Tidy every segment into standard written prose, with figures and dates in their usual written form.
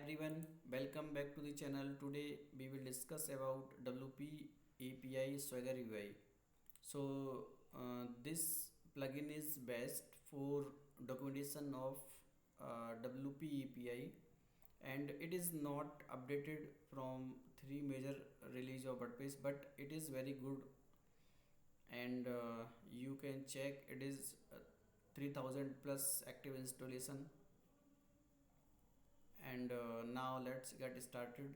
everyone, welcome back to the channel. Today we will discuss about WP API SwaggerUI. This plugin is best for documentation of WP API, and it is not updated from three major release of WordPress, but it is very good, and you can check it is 3000 plus active installation. And now let's get started.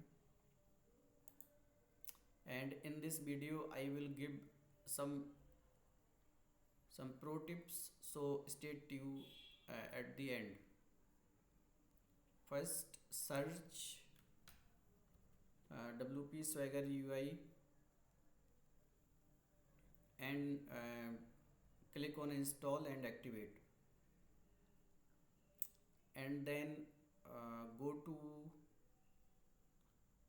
And in this video I will give some pro tips, so stay tuned at the end. First, search WP SwaggerUI and click on install and activate, and then go to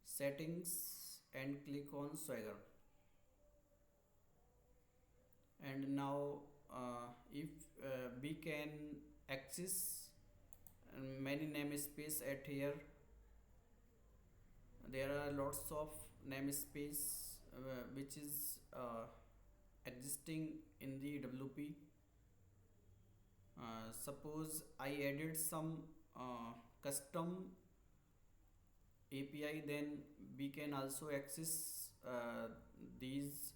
settings and click on Swagger. And now if we can access many namespace at here, there are lots of namespace which is existing in the WP. Suppose I added some custom API, then we can also access these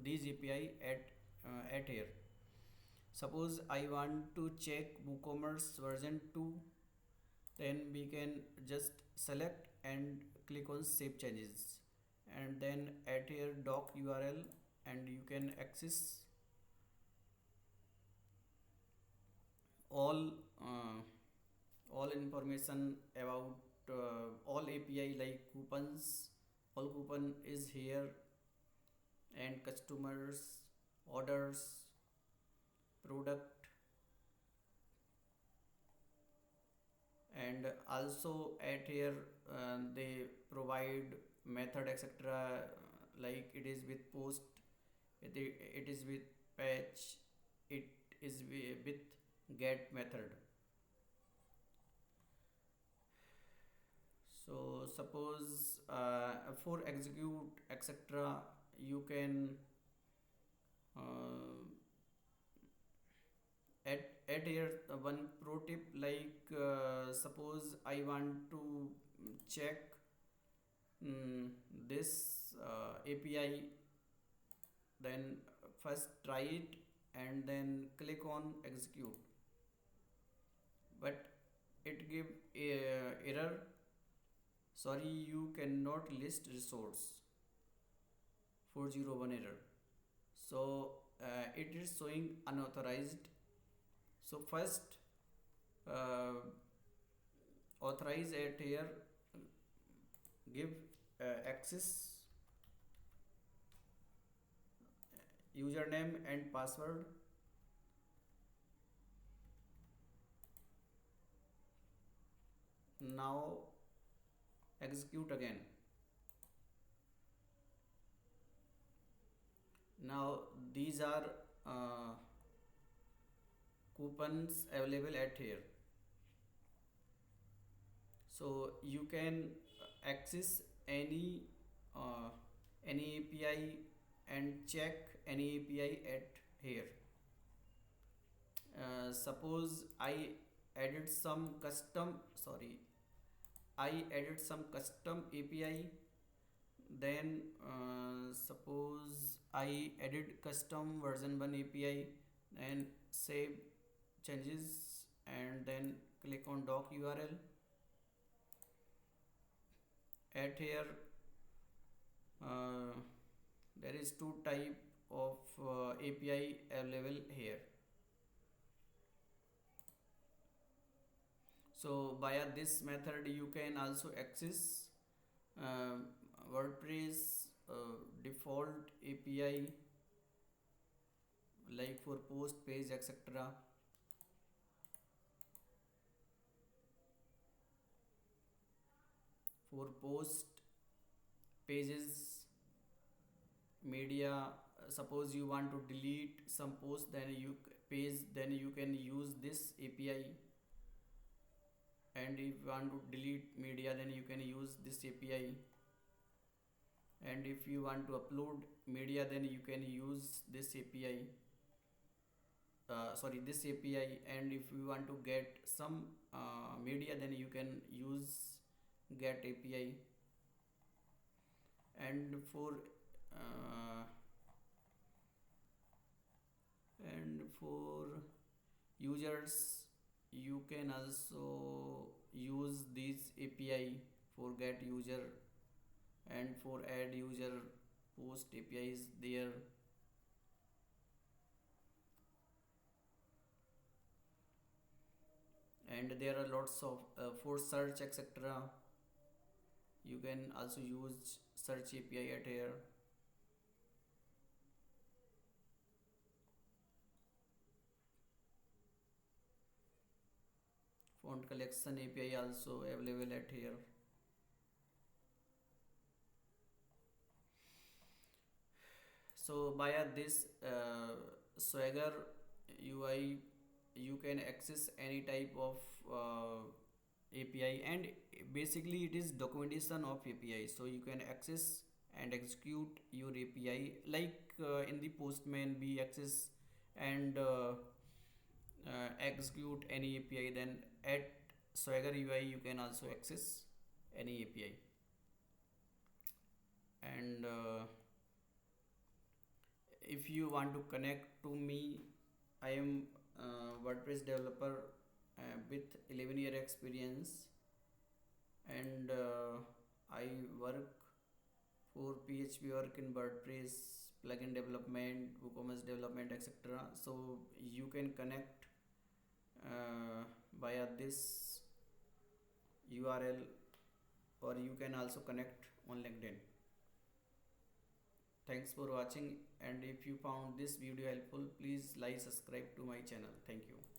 API at here. Suppose I want to check WooCommerce version 2, then we can just select and click on save changes, and then add here doc URL, and you can access all information about all API like coupons. All coupon is here, and customers, orders, product, and also at here they provide method etc. Like it is with post, it is with patch, it is with get method. So suppose for execute etc, you can add here one pro tip, like suppose I want to check this API, then first try it and then click on execute, but it give error, sorry you cannot list resource, 401 error. So it is showing unauthorized. So first authorize at here, give access, username and password. Now execute again. Now these are coupons available at here, so you can access any API and check any API at here. Suppose I added some custom API, then suppose I added custom version 1 API, and save changes, and then click on doc URL. At here there is two type of API available here. So via this method you can also access WordPress default API like for post, page etc. For post, pages, media, suppose you want to delete some post, then you can use this API. and if you want to delete media, then you can use this API. And if you want to upload media, then you can use this API, this API. And if you want to get some media, then you can use get API. And uh, for users, you can also use this API for get user, and for add user post API is there. And there are lots of for search etc, you can also use search API at here. Font collection API also available at here. So via this Swagger UI, you can access any type of API, and basically it is documentation of API. So you can access and execute your API like in the Postman we access and execute any API. Then at Swagger UI you can also access any API. And if you want to connect to me, I am WordPress developer with 11-year experience, and I work for PHP work in WordPress, plugin development, WooCommerce development, etc. So you can connect via this URL, or you can also connect on LinkedIn. Thanks for watching, and if you found this video helpful, please like, subscribe to my channel. Thank you.